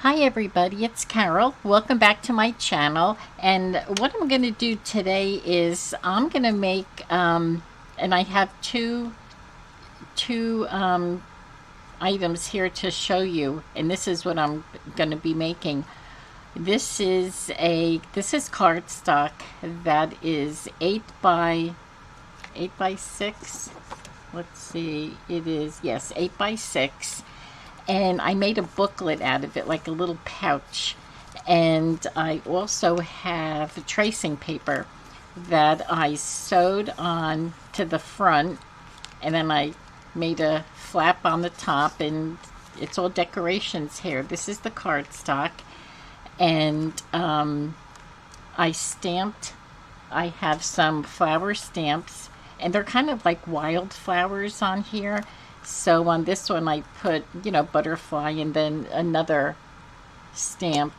Hi everybody, it's Carol. Welcome back to my channel. And what I'm going to do today is I'm going to make, and I have two items here to show you. And this is what I'm going to be making. This is cardstock that is 8 by 6. Let's see, it is, yes, 8 by 6. And I made a booklet out of it, like a little pouch. And I also have tracing paper that I sewed on to the front, and then I made a flap on the top, and it's all decorations here. This is the cardstock, and I have some flower stamps, and they're kind of like wildflowers on here. So on this one I put, butterfly and then another stamp.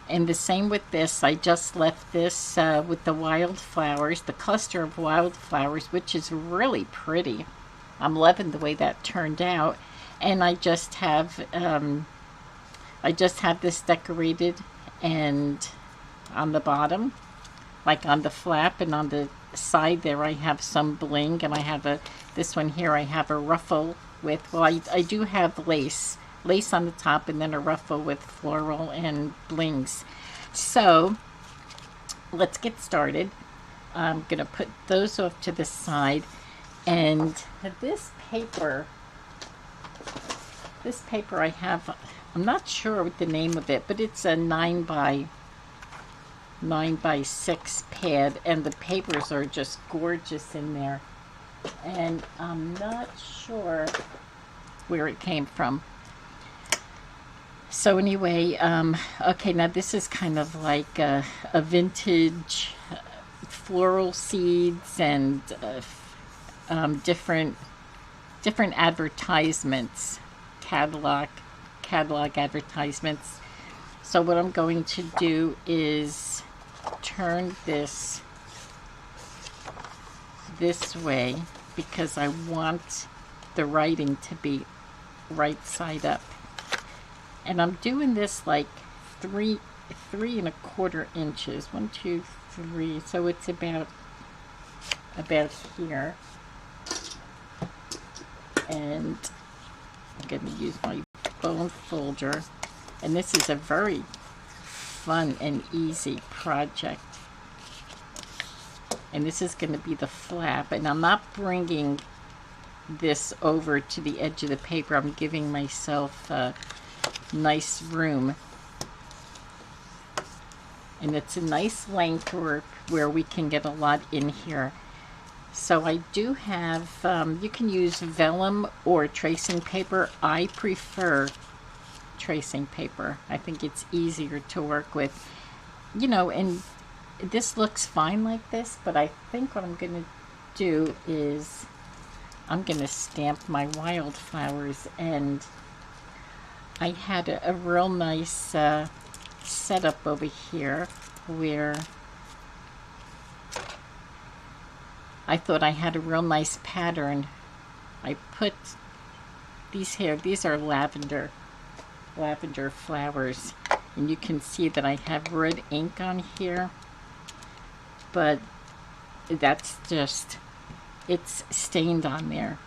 And the same with this. I just left this with the wildflowers, the cluster of wildflowers, which is really pretty. I'm loving the way that turned out. And I just have this decorated, and on the bottom, like on the flap, and on the side there I have some bling, and I have this one here I have a ruffle with, well, I do have lace on the top, and then a ruffle with floral and blings. So let's get started. I'm gonna put those off to the side, and this paper I have, I'm not sure what the name of it, but it's a 9 by 6 pad, and the papers are just gorgeous in there. And I'm not sure where it came from. So anyway, okay, now this is kind of like a vintage floral seeds and different advertisements, catalog advertisements. So what I'm going to do is turn this way, because I want the writing to be right side up. And I'm doing this like 3.25 inches. 1, 2, 3. So it's about here. And I'm going to use my bone folder. And this is a very fun and easy project. And this is going to be the flap, and I'm not bringing this over to the edge of the paper. I'm giving myself nice room, and it's a nice length where we can get a lot in here. So I do have, you can use vellum or tracing paper. I prefer tracing paper. I think it's easier to work with, and this looks fine like this, but I think what I'm going to do is I'm going to stamp my wildflowers. And I had a real nice setup over here where I thought I had a real nice pattern. I put these here, these are lavender flowers, and you can see that I have red ink on here, but that's just, it's stained on there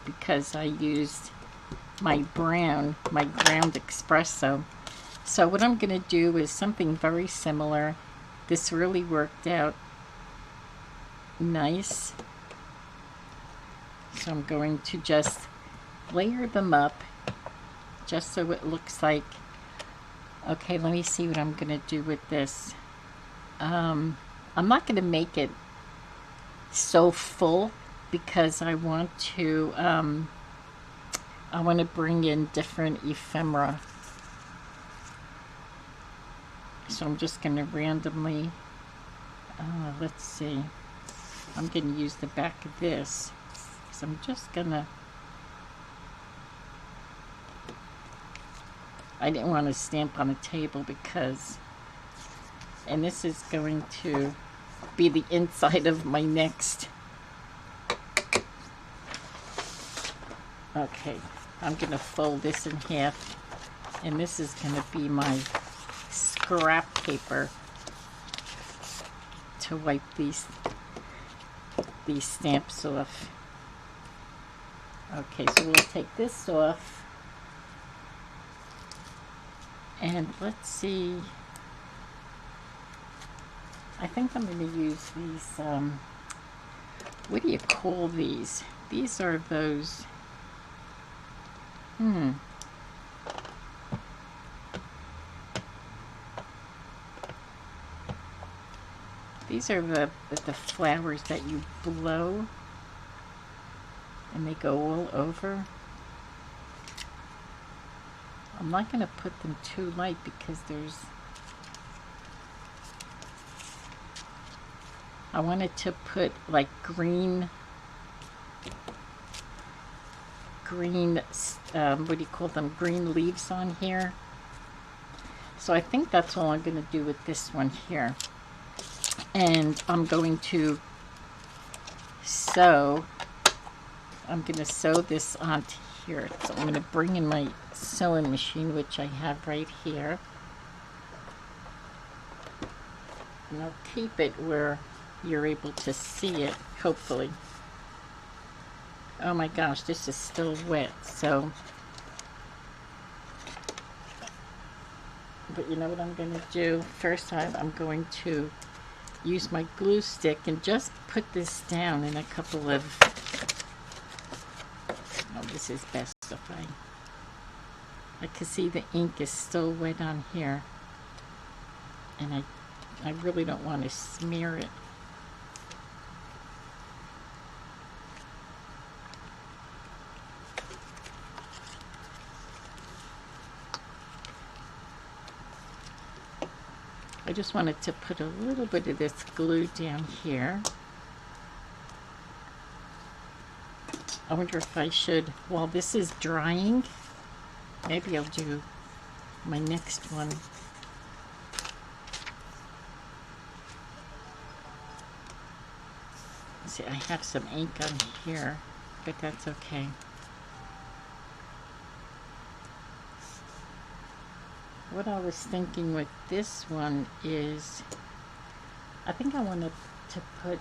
because I used my ground espresso. So what I'm going to do is something very similar. This really worked out nice. So I'm going to just layer them up just so it looks like, okay, let me see what I'm going to do with this. I'm not going to make it so full because I want to bring in different ephemera. So I'm just going to randomly, let's see, I'm going to use the back of this, because I'm just going to, I didn't want to stamp on a table because, and this is going to be the inside of my next. Okay, I'm going to fold this in half And this is going to be my scrap paper to wipe these stamps off. Okay, so we'll take this off. And let's see. I think I'm going to use these, what do you call these? These are those, these are the flowers that you blow and they go all over. I'm not going to put them too light because I wanted to put like green, what do you call them, green leaves on here. So I think that's all I'm going to do with this one here. And I'm going to sew this onto here. So I'm going to bring in my sewing machine, which I have right here. And I'll keep it where you're able to see it, hopefully. Oh my gosh, this is still wet, so. But you know what I'm going to do? First I'm going to use my glue stick and just put this down in a couple of, oh, this is best if I can see the ink is still wet on here, and I really don't want to smear it. I just wanted to put a little bit of this glue down here. I wonder if I should, while this is drying, maybe I'll do my next one. See, I have some ink on here, but that's okay. What I was thinking with this one is, I think I wanted to put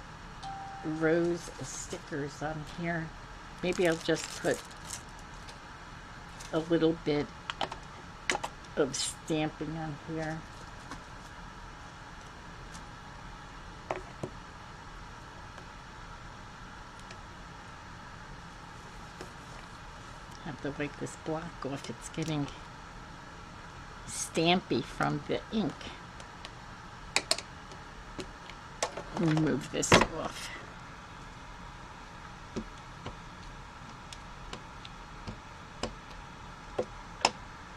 rose stickers on here. Maybe I'll just put a little bit of stamping on here. Have to wipe this block off. It's getting stampy from the ink. Remove this off.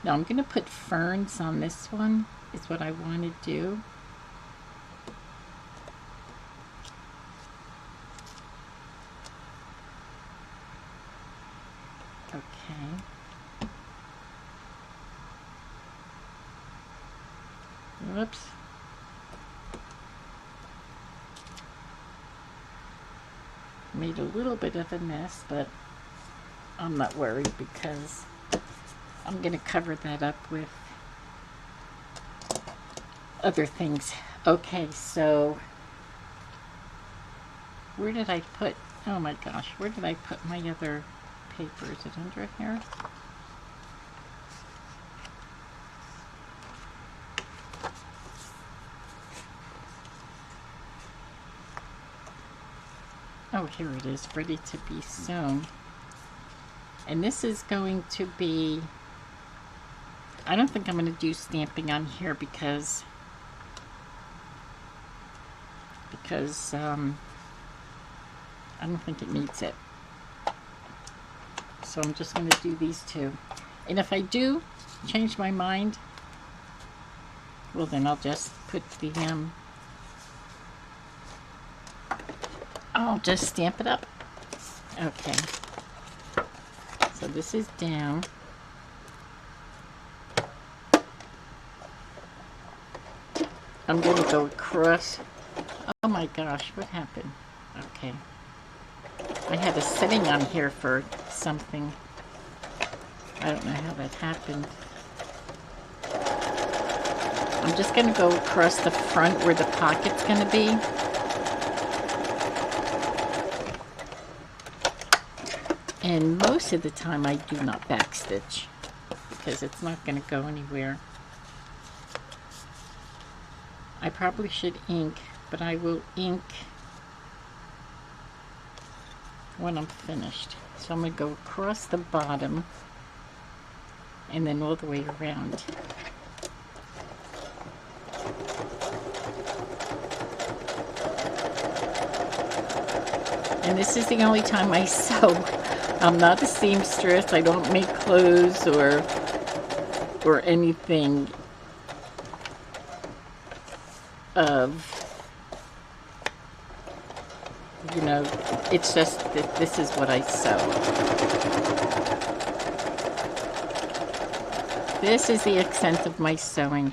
Now I'm going to put ferns on this one, is what I want to do. Okay. Whoops. Made a little bit of a mess, but I'm not worried because I'm going to cover that up with other things. Okay, so where did I put, oh my gosh, where did I put my other paper? Is it under here? Oh, here it is, ready to be sewn. And this is going to be, I don't think I'm going to do stamping on here because I don't think it needs it. So I'm just going to do these two. And if I do change my mind, well then I'll just put the, I'll just stamp it up. Okay. So this is down. I'm going to go across. Oh my gosh, what happened? Okay. I had a setting on here for something. I don't know how that happened. I'm just going to go across the front where the pocket's going to be. And most of the time I do not backstitch because it's not going to go anywhere. I probably should ink, but I will ink when I'm finished. So I'm going to go across the bottom and then all the way around. And this is the only time I sew. I'm not a seamstress. I don't make clothes or anything of, you know, it's just that this is what I sew. This is the extent of my sewing.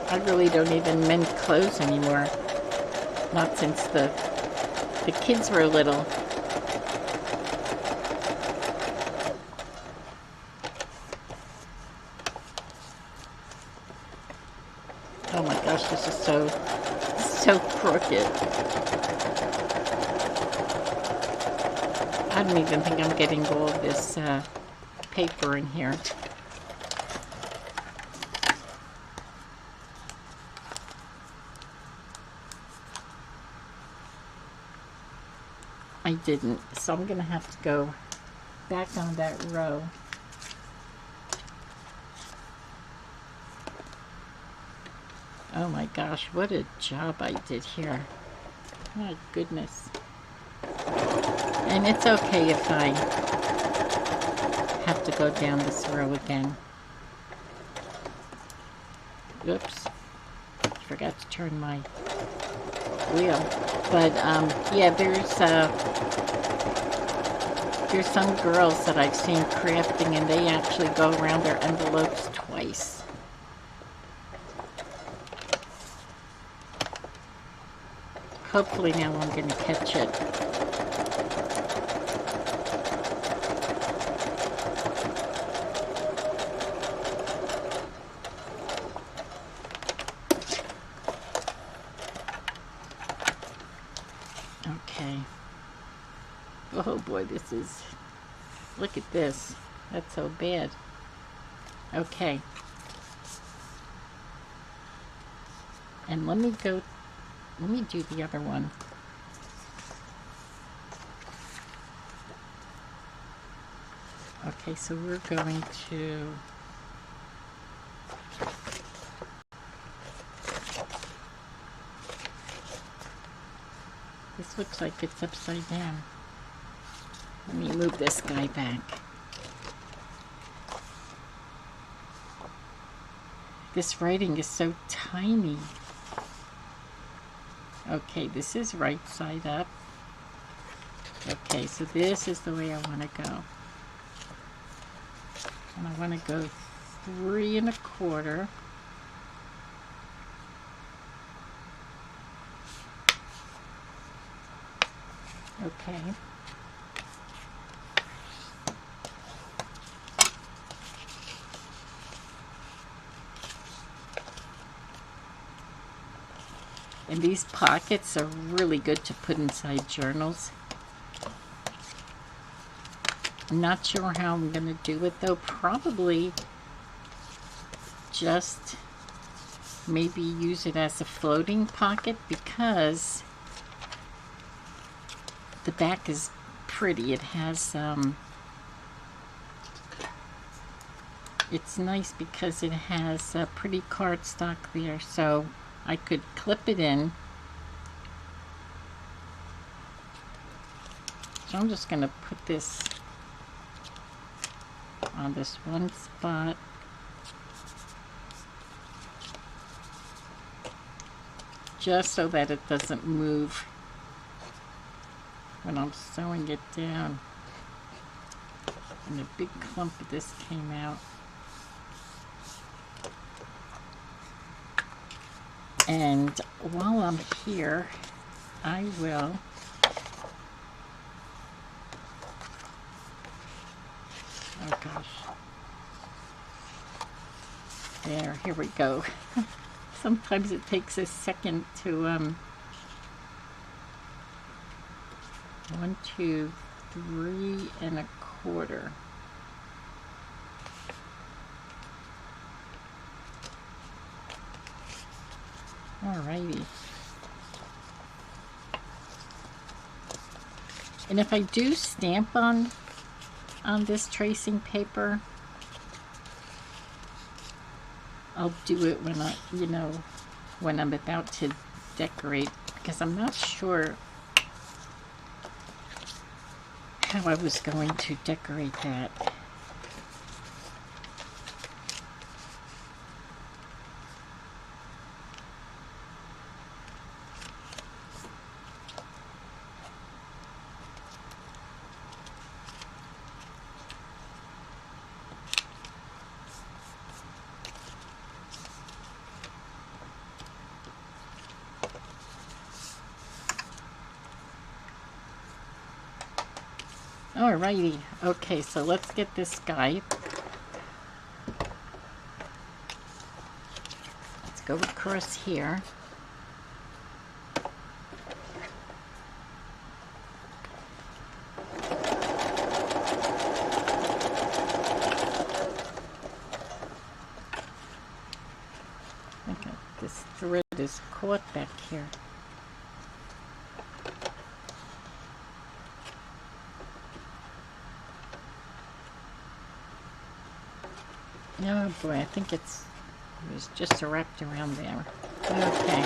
I really don't even mend clothes anymore. Not since the kids were little. Oh my gosh, this is so crooked. I don't even think I'm getting all of this paper in here. I didn't, so I'm gonna have to go back on that row. Oh my gosh, what a job I did here. My goodness. And it's okay if I have to go down this row again. Oops. Forgot to turn my wheel. But yeah, there's some girls that I've seen crafting and they actually go around their envelopes twice. Hopefully now I'm going to catch it. Okay. Oh boy, this is... Look at this. That's so bad. Okay. And let me do the other one. Okay, so we're going to... This looks like it's upside down. Let me move this guy back. This writing is so tiny. Okay, this is right side up. Okay, so this is the way I want to go. And I want to go 3 1/4. Okay. And these pockets are really good to put inside journals. I'm not sure how I'm going to do it though. Probably just maybe use it as a floating pocket because the back is pretty. It has, it's nice because it has a pretty cardstock there, so I could clip it in. So I'm just going to put this on this one spot. Just so that it doesn't move when I'm sewing it down. And a big clump of this came out. And while I'm here, I will oh There, here we go. Sometimes it takes a second to 1, 2, 3 1/4. Alrighty. And if I do stamp on this tracing paper, I'll do it when when I'm about to decorate, because I'm not sure how I was going to decorate that. Alrighty, okay, so let's get this guy. Let's go across here. Okay, this thread is caught back here. Oh boy, I think it was just wrapped around there. Okay.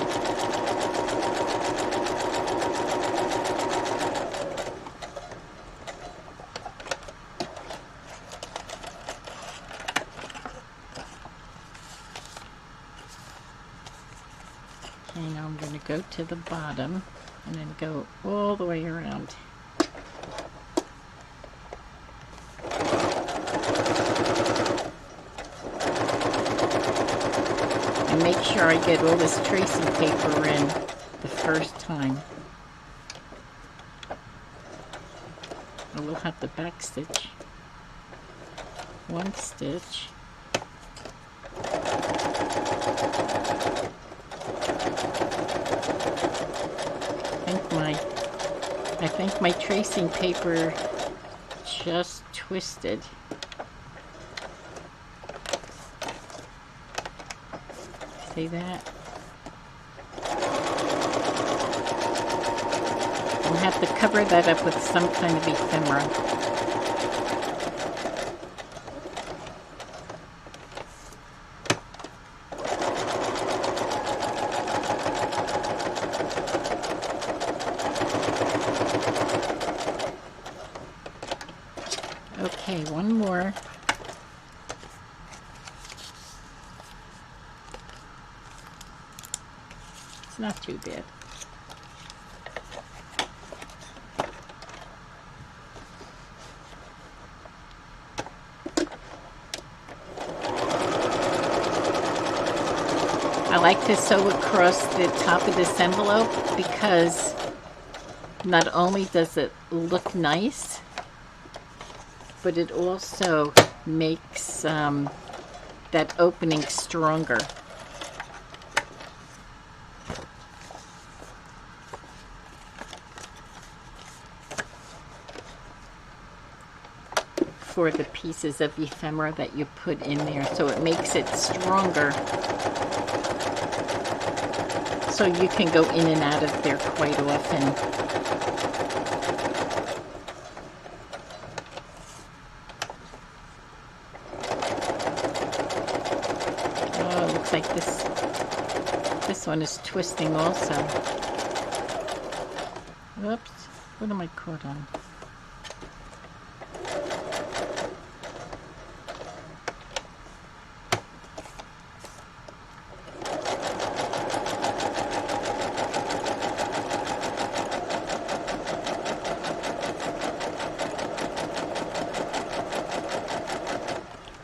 Okay, now I'm going to go to the bottom and then go all the way around. Make sure I get all this tracing paper in the first time. I will have the back stitch. 1 stitch. I think my tracing paper just twisted. See that? I'll have to cover that up with some kind of ephemera. Okay, one more. It's not too bad. I like to sew across the top of this envelope because not only does it look nice, but it also makes that opening stronger. For the pieces of ephemera that you put in there, so it makes it stronger, so you can go in and out of there quite often. Oh, looks like this one is twisting also. Oops, what am I caught on?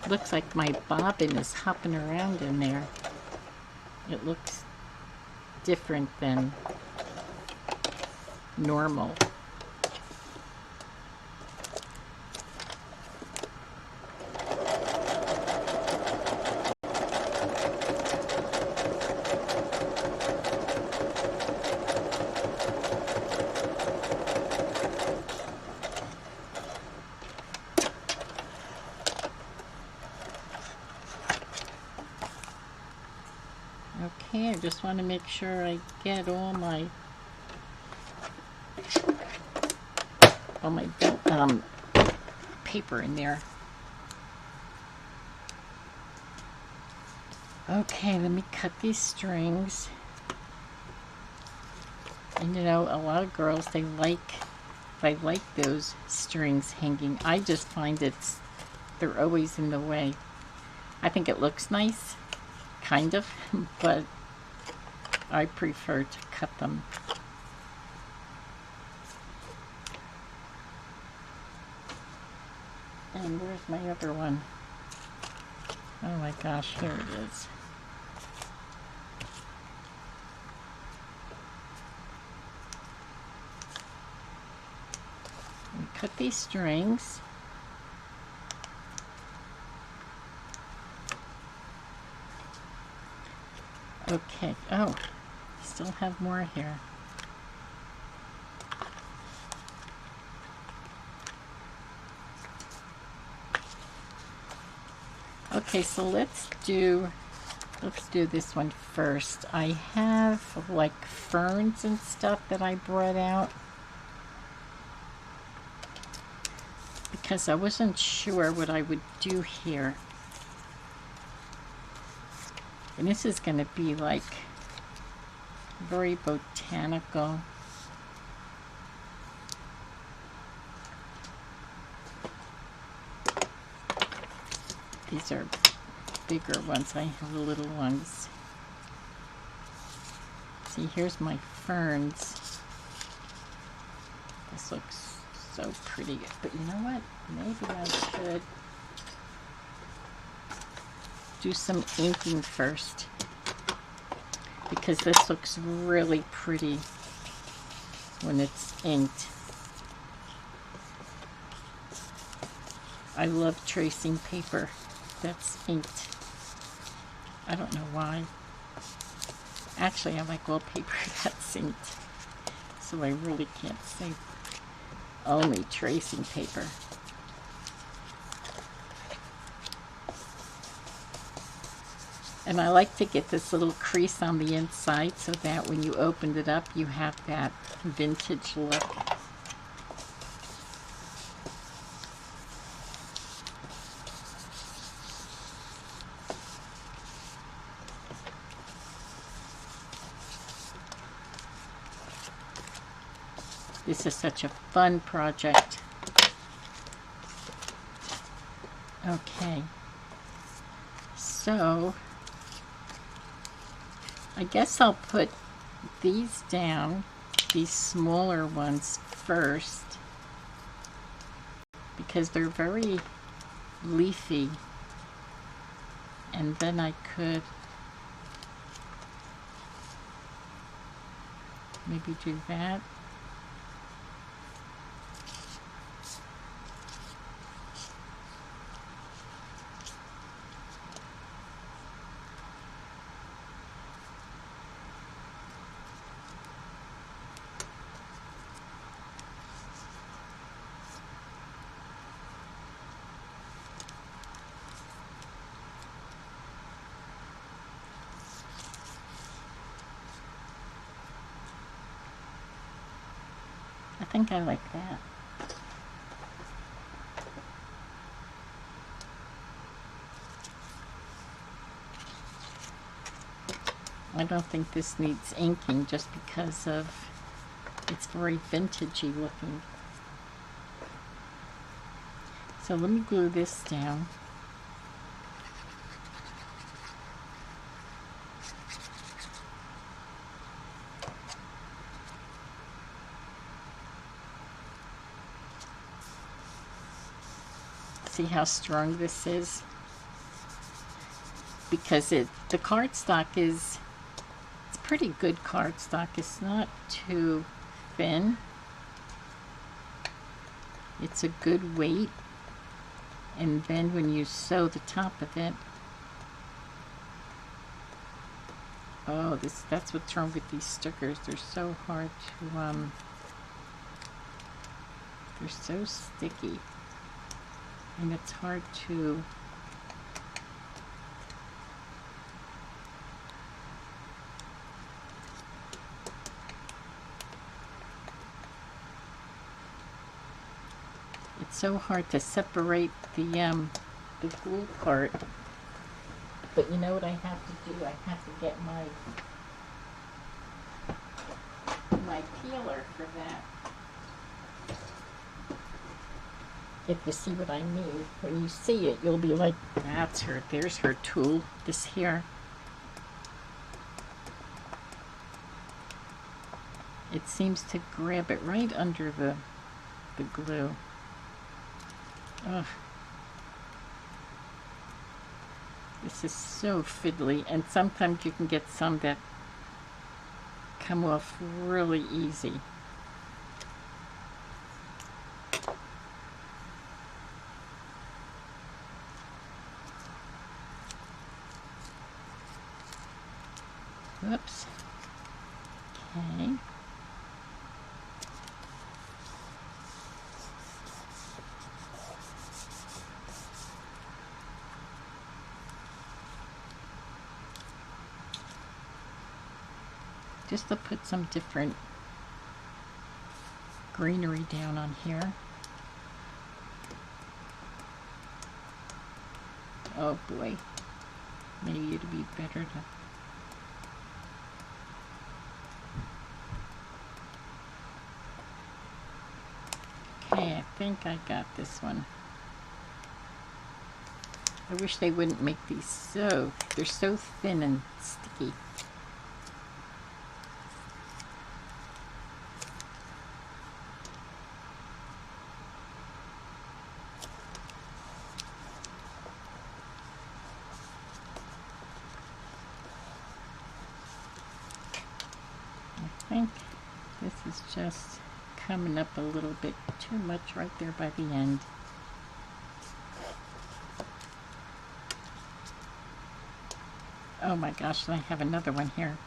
Looks like my bobbin is hopping around in there. It looks different than normal. just want to make sure I get all my paper in there. Okay, let me cut these strings. And you know, a lot of girls, they like those strings hanging. I just find they're always in the way. I think it looks nice, kind of, but I prefer to cut them. And where's my other one? Oh my gosh, here it is. Cut these strings. Okay, oh, still have more here. Okay, so let's do this one first. I have like ferns and stuff that I brought out because I wasn't sure what I would do here. And this is going to be like very botanical. These are bigger ones. I have the little ones. See, here's my ferns. This looks so pretty. But you know what? Maybe I should do some inking first, because this looks really pretty when it's inked. I love tracing paper that's inked. I don't know why. Actually, I like all paper that's inked, so I really can't say only tracing paper. And I like to get this little crease on the inside so that when you opened it up, you have that vintage look. This is such a fun project. Okay. So I guess I'll put these down, these smaller ones first, because they're very leafy, and then I could maybe do that. I think I like that. I don't think this needs inking just because of it's very vintagey looking. So let me glue this down. See how strong this is? Because the cardstock it's pretty good cardstock. It's not too thin. It's a good weight. And then when you sew the top of it, oh, that's what's wrong with these stickers. They're so hard to they're so sticky. And it's hard to It's so hard to separate the glue part. But you know what I have to do? I have to get my peeler for that. If you see what I mean, when you see it, you'll be like, that's her, there's her tool, this here. It seems to grab it right under the glue. Ugh. This is so fiddly, and sometimes you can get some that come off really easy. Whoops. Okay. Just to put some different greenery down on here. Oh boy. Maybe it'd be better to... Okay, I think I got this one. I wish they wouldn't make these so... They're so thin and sticky. I think this is just coming up a little bit too much right there by the end. Oh my gosh, I have another one here.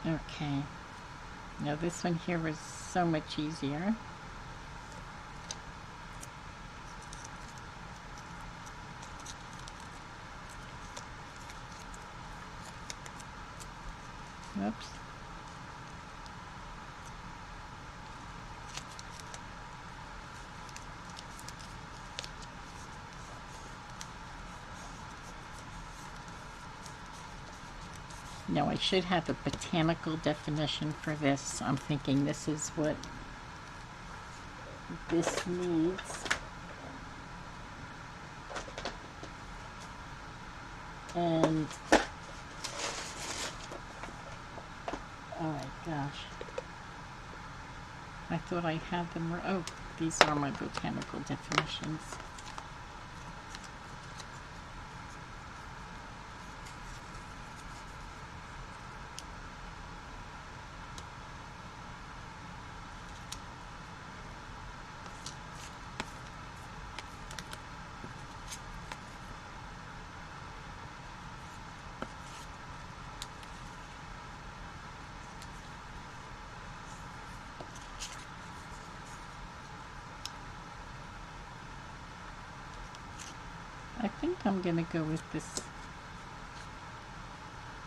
Okay. Now this one here was so much easier. Oops. No, I should have a botanical definition for this. I'm thinking this is what this needs. And oh my gosh. I thought I had them. Oh, these are my botanical definitions. I think I'm going to go with this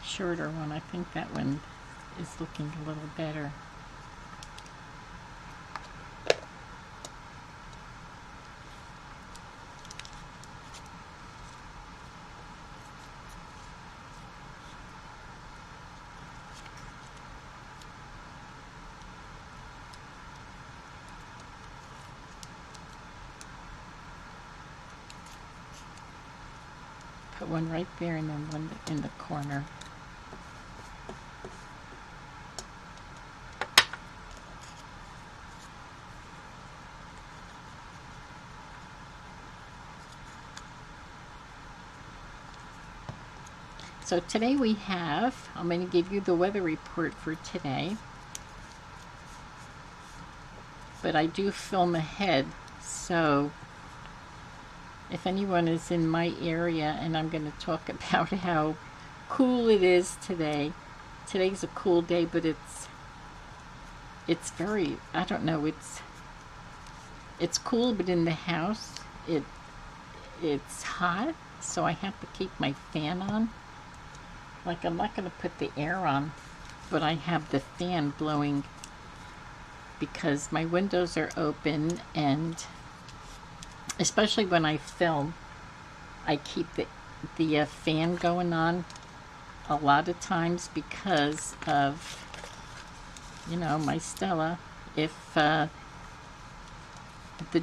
shorter one. I think that one is looking a little better. Put one right there and then one in the corner. So today we have, I'm going to give you the weather report for today. But I do film ahead, so if anyone is in my area, and I'm going to talk about how cool it is today. Today's a cool day, but it's very, I don't know, it's cool, but in the house it's hot, so I have to keep my fan on. Like, I'm not going to put the air on but I have the fan blowing because my windows are open, and especially when I film, I keep the fan going on a lot of times because of, you know, my Stella. If the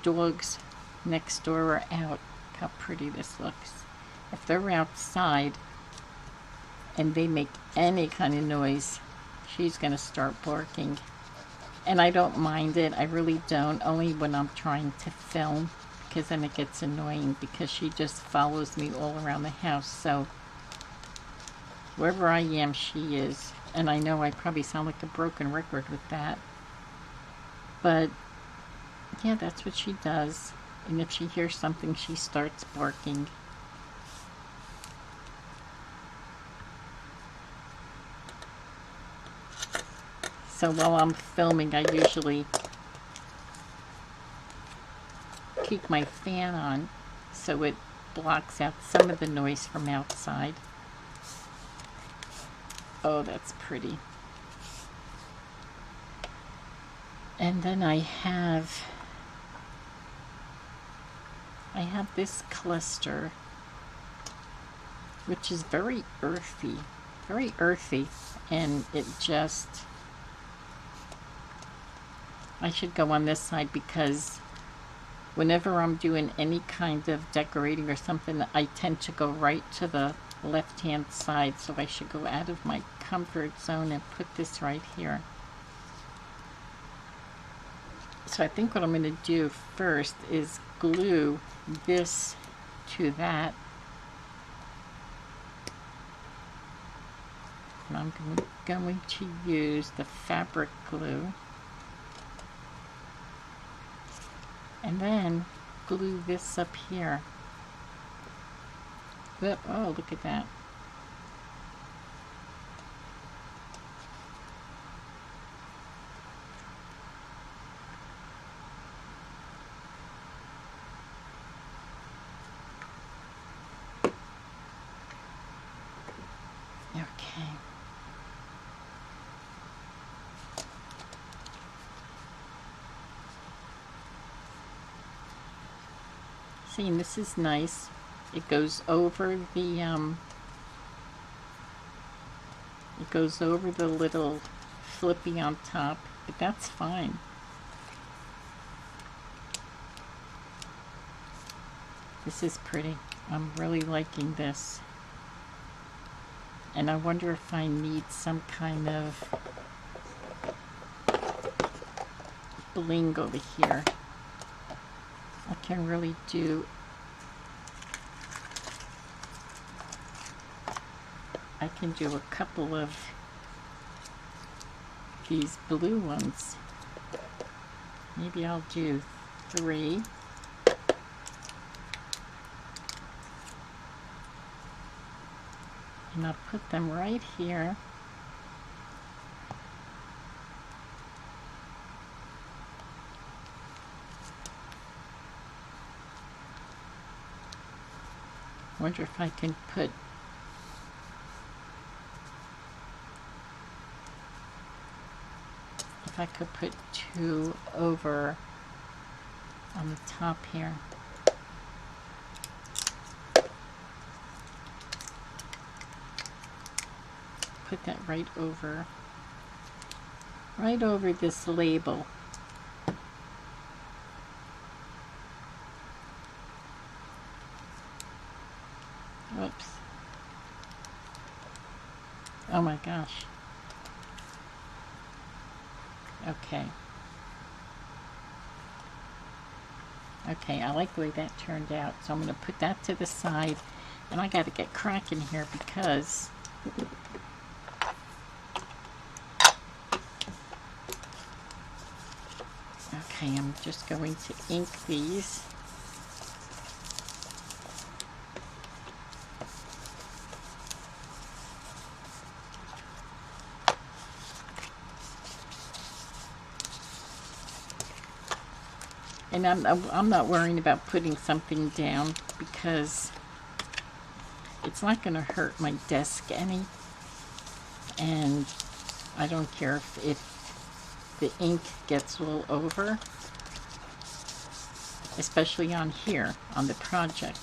dogs next door are out, look how pretty this looks. If they're outside and they make any kind of noise, she's gonna start barking. And I don't mind it, I really don't, only when I'm trying to film, because then it gets annoying because she just follows me all around the house. So wherever I am, she is. And I know I probably sound like a broken record with that, but yeah, that's what she does. And if she hears something, she starts barking. So while I'm filming, I usually keep my fan on so it blocks out some of the noise from outside. Oh, that's pretty. And then I have this cluster, which is very earthy, and it just, I should go on this side because whenever I'm doing any kind of decorating or something, I tend to go right to the left-hand side, so I should go out of my comfort zone and put this right here. So I think what I'm going to do first is glue this to that. And I'm going to use the fabric glue. And then glue this up here. But, oh, look at that. Okay. See, and this is nice. It goes over the little flippy on top, but that's fine. This is pretty. I'm really liking this. And I wonder if I need some kind of bling over here. I can really do, I can do a couple of these blue ones. Maybe I'll do 3. And I'll put them right here. Wonder if I can put if I could put 2 over on the top here. Put that right over this label. Whoops. Oh my gosh. Okay. Okay, I like the way that turned out. So I'm going to put that to the side. And I got to get cracking here because okay, I'm just going to ink these. And I'm not worrying about putting something down because it's not going to hurt my desk any. And I don't care if the ink gets all over, especially on here, on the project,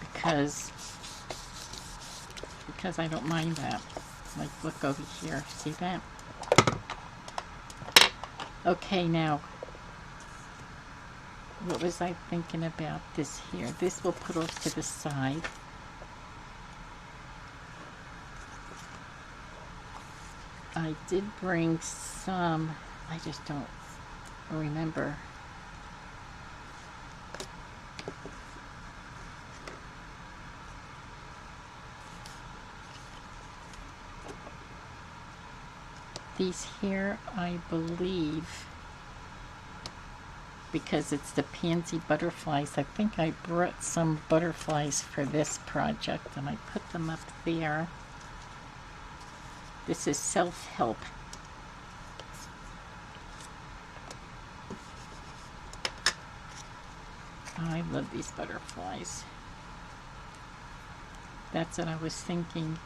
because I don't mind that. Like, look over here, see that? Okay, now, what was I thinking about this here? This we'll put off to the side. I did bring some, I just don't remember. These here, I believe, because it's the pansy butterflies, I think I brought some butterflies for this project and I put them up there. This is self-help. I love these butterflies. That's what I was thinking.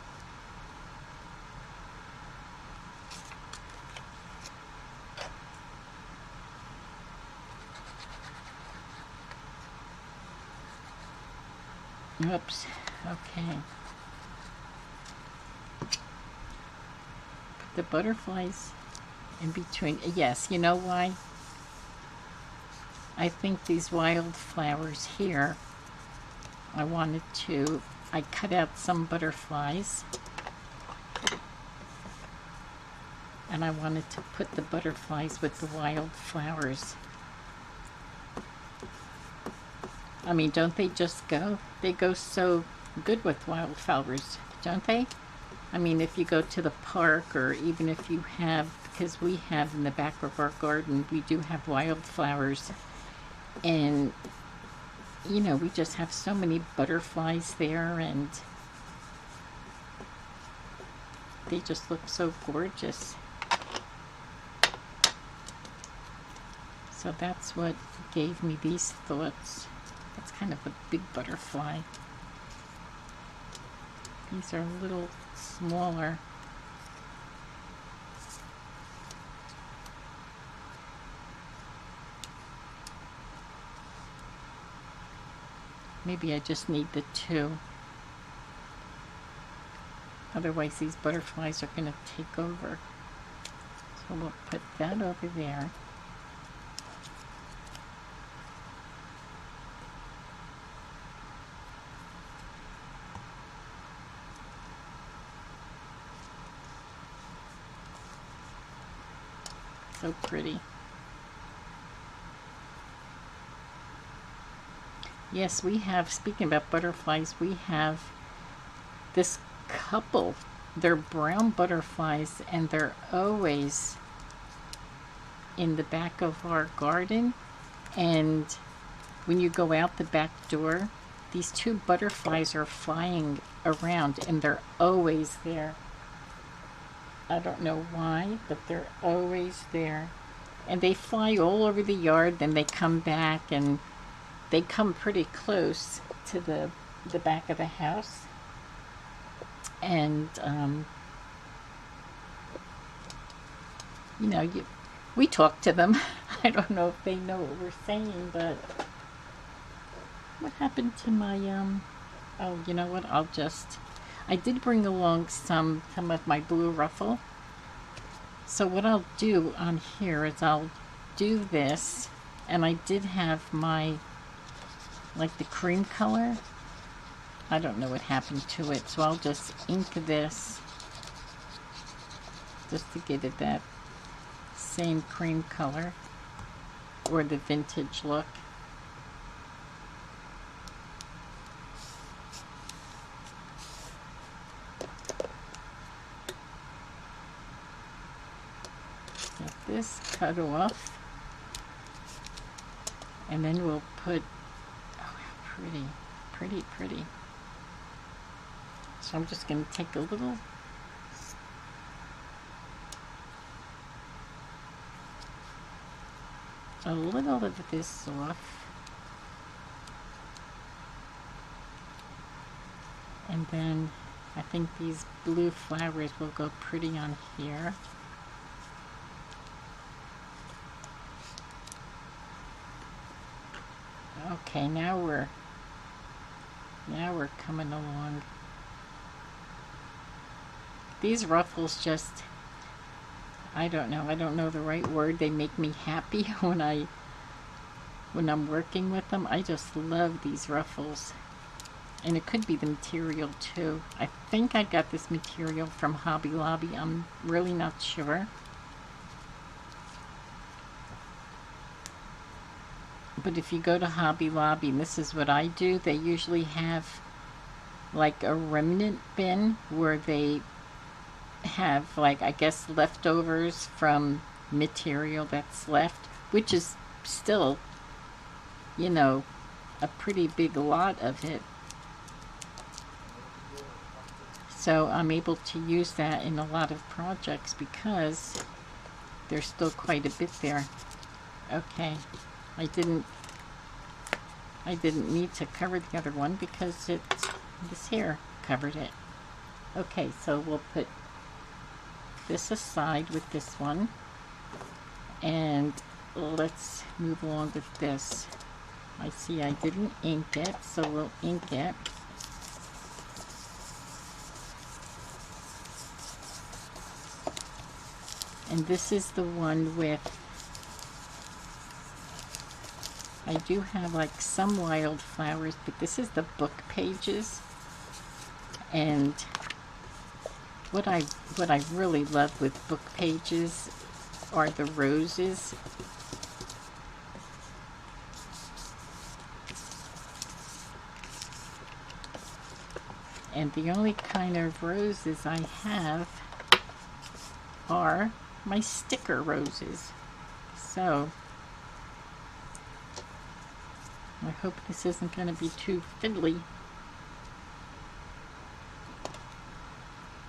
Oops, okay. Put the butterflies in between. Yes, you know why? I think these wildflowers here, I cut out some butterflies and I wanted to put the butterflies with the wildflowers. I mean, don't they just go? They go so good with wildflowers, don't they? I mean, if you go to the park, or even if you have, because we have in the back of our garden, we do have wildflowers. And, you know, we just have so many butterflies there, and they just look so gorgeous. So that's what gave me these thoughts. It's kind of a big butterfly. These are a little smaller. Maybe I just need the two. Otherwise these butterflies are going to take over. So we'll put that over there. So pretty. Yes, we have, speaking about butterflies, we have this couple. They're brown butterflies and they're always in the back of our garden. And when you go out the back door, these two butterflies are flying around and they're always there. I don't know why, but they're always there. And they fly all over the yard, then they come back, and they come pretty close to the back of the house. And, you know, we talk to them. I don't know if they know what we're saying, but what happened to my, oh, you know what, I did bring along some of my blue ruffle. So what I'll do on here is I'll do this, and I did have my, like the cream color. I don't know what happened to it, so I'll just ink this just to give it that same cream color or the vintage look. Get this cut off, and then we'll put, oh, how pretty, pretty, pretty. So I'm just going to take a little of this off, and then I think these blue flowers will go pretty on here. Okay, now we're coming along. These ruffles just, I don't know the right word. They make me happy when I'm working with them. I just love these ruffles. And it could be the material too. I think I got this material from Hobby Lobby. I'm really not sure. But if you go to Hobby Lobby, and this is what I do, they usually have like a remnant bin where they have, like, I guess leftovers from material that's left, which is still, you know, a pretty big lot of it. So I'm able to use that in a lot of projects because there's still quite a bit there. Okay, I didn't need to cover the other one because this here covered it. Okay, so we'll put this aside with this one, and let's move along with this. I see I didn't ink it, so we'll ink it. And this is the one with, I do have like some wildflowers, but this is the book pages. And what I really love with book pages are the roses. And the only kind of roses I have are my sticker roses. So I hope this isn't going to be too fiddly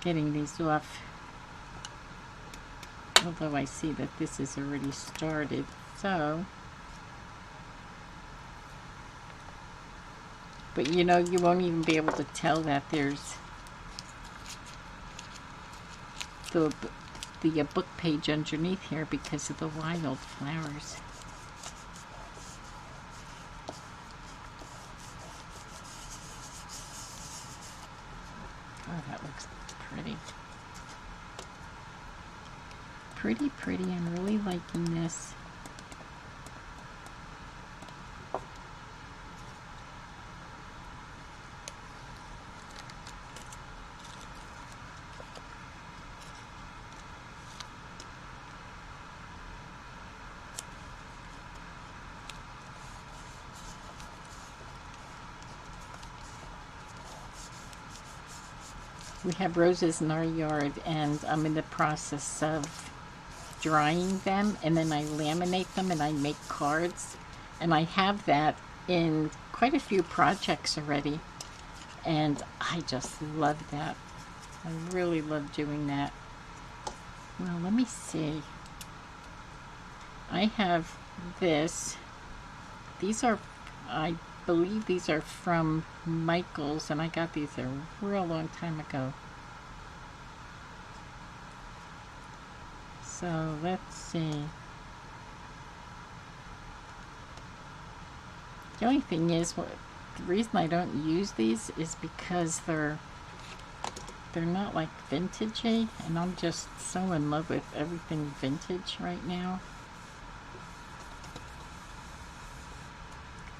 getting these off, although I see that this is already started. So, but you know, you won't even be able to tell that there's the book page underneath here because of the wildflowers. Oh, that looks pretty. Pretty. I'm really liking this. We have roses in our yard, and I'm in the process of drying them, and then I laminate them and I make cards, and I have that in quite a few projects already, and I just love that. I really love doing that. Well, let me see. I have this. These are, I believe these are from Michaels, and I got these a real long time ago. So let's see. The only thing is, the reason I don't use these is because they're not like vintagey, and I'm just so in love with everything vintage right now.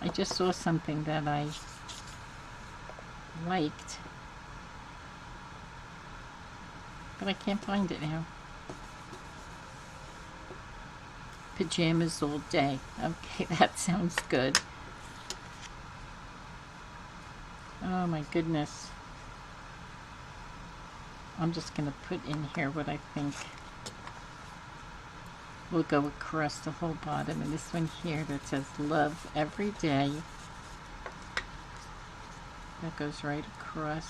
I just saw something that I liked, but I can't find it now. Pajamas all day. Okay, that sounds good. Oh my goodness. I'm just going to put in here what I think will go across the whole bottom. And this one here that says love every day. That goes right across.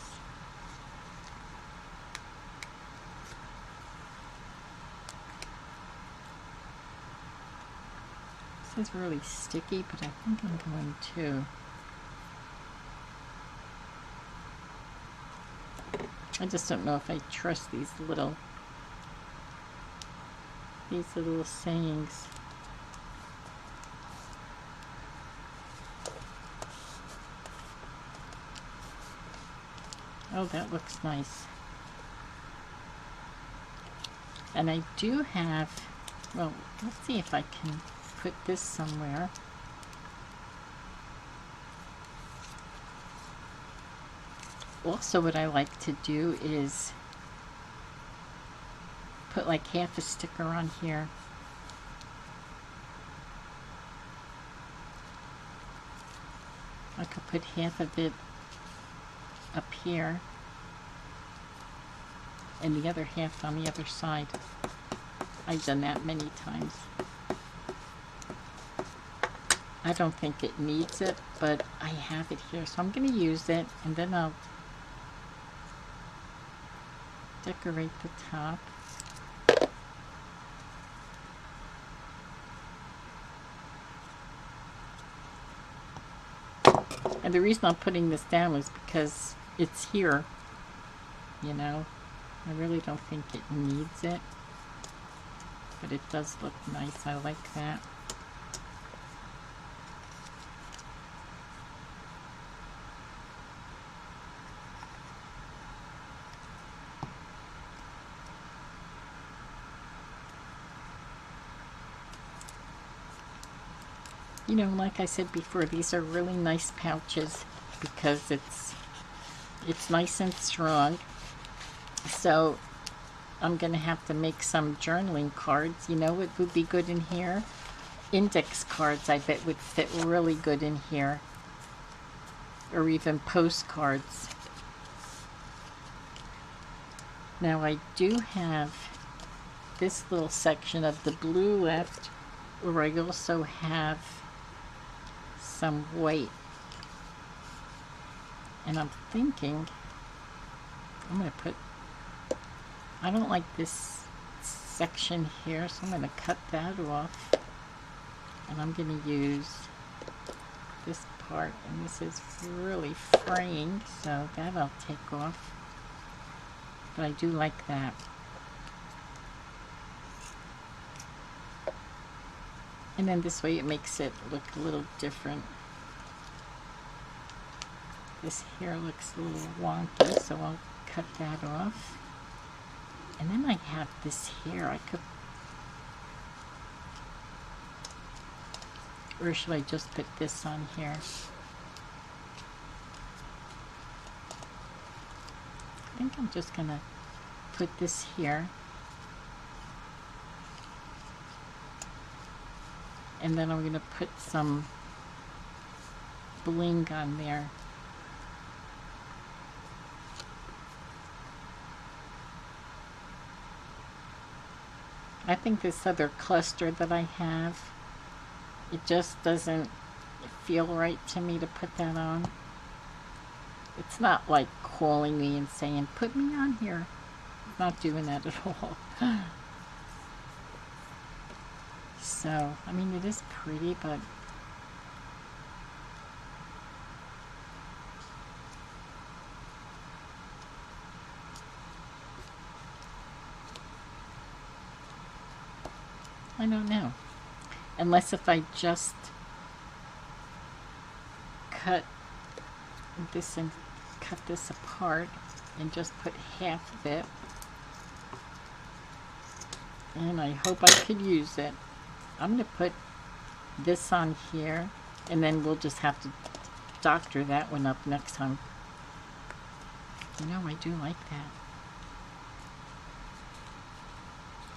This is really sticky, but I think I'm going to. I just don't know if I trust these little sayings. Oh, that looks nice. And I do have, well, let's see if I can put this somewhere. Also, what I like to do is put like half a sticker on here. I could put half of it up here and the other half on the other side. I've done that many times. I don't think it needs it, but I have it here, so I'm going to use it, and then I'll decorate the top. And the reason I'm putting this down is because it's here, you know. I really don't think it needs it, but it does look nice. I like that. You know, like I said before, these are really nice pouches because it's nice and strong. So I'm going to have to make some journaling cards. You know what would be good in here? Index cards, I bet, would fit really good in here. Or even postcards. Now I do have this little section of the blue left, where I also have some white. And I'm thinking I'm going to put, I don't like this section here, so I'm going to cut that off. And I'm going to use this part, and this is really fraying, so that I'll take off. But I do like that. And then this way it makes it look a little different. This here looks a little wonky, so I'll cut that off. And then I have this here. I could, or should I just put this on here? I think I'm just gonna put this here. And then I'm gonna put some bling on there. I think this other cluster that I have, it just doesn't feel right to me to put that on. It's not like calling me and saying, put me on here. I'm not doing that at all. So, I mean, it is pretty, but I don't know. Unless if I just cut this and cut this apart and just put half of it. And I hope I could use it. I'm going to put this on here, and then we'll just have to doctor that one up next time. You know, I do like that.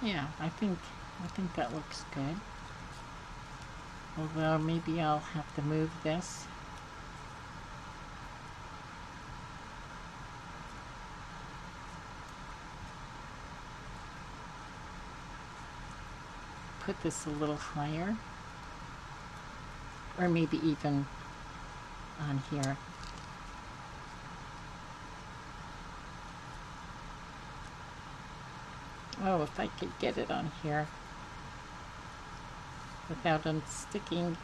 Yeah, I think that looks good. Although maybe I'll have to move this. Put this a little higher. Or maybe even on here. Oh, if I could get it on here without unsticking.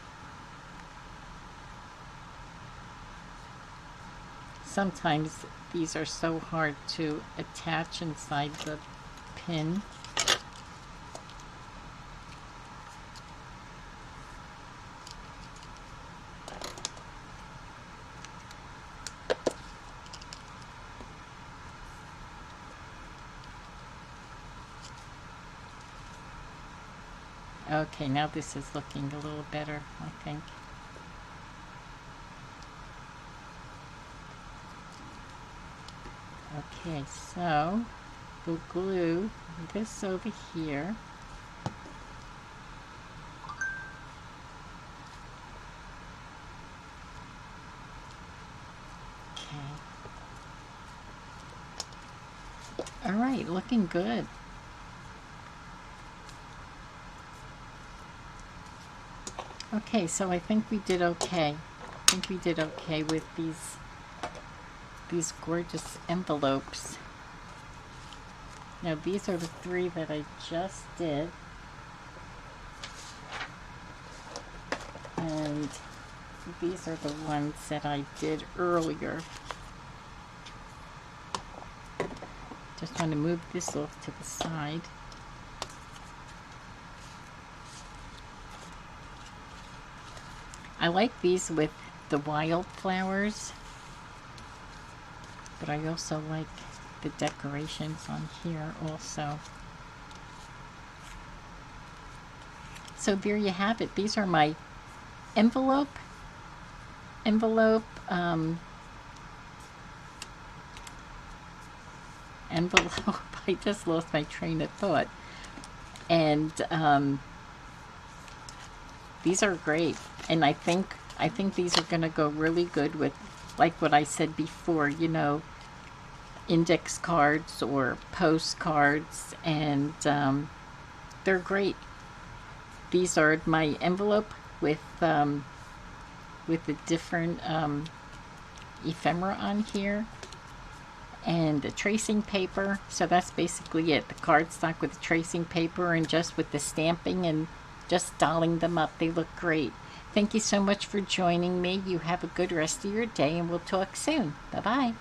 Sometimes these are so hard to attach inside the pin. Okay, now this is looking a little better, I think. Okay, so we'll glue this over here. Okay. All right, looking good. Okay, so I think we did okay. I think we did okay with these gorgeous envelopes. Now these are the 3 that I just did. And these are the ones that I did earlier. Just want to move this off to the side. I like these with the wildflowers, but I also like the decorations on here also. So there you have it. These are my envelope. I just lost my train of thought. And these are great, and I think these are going to go really good with, like what I said before, you know, index cards or postcards, and they're great. These are my envelope with the different ephemera on here, and the tracing paper. So that's basically it. The cardstock with the tracing paper and just with the stamping and just dolling them up. They look great. Thank you so much for joining me. You have a good rest of your day, and we'll talk soon. Bye-bye.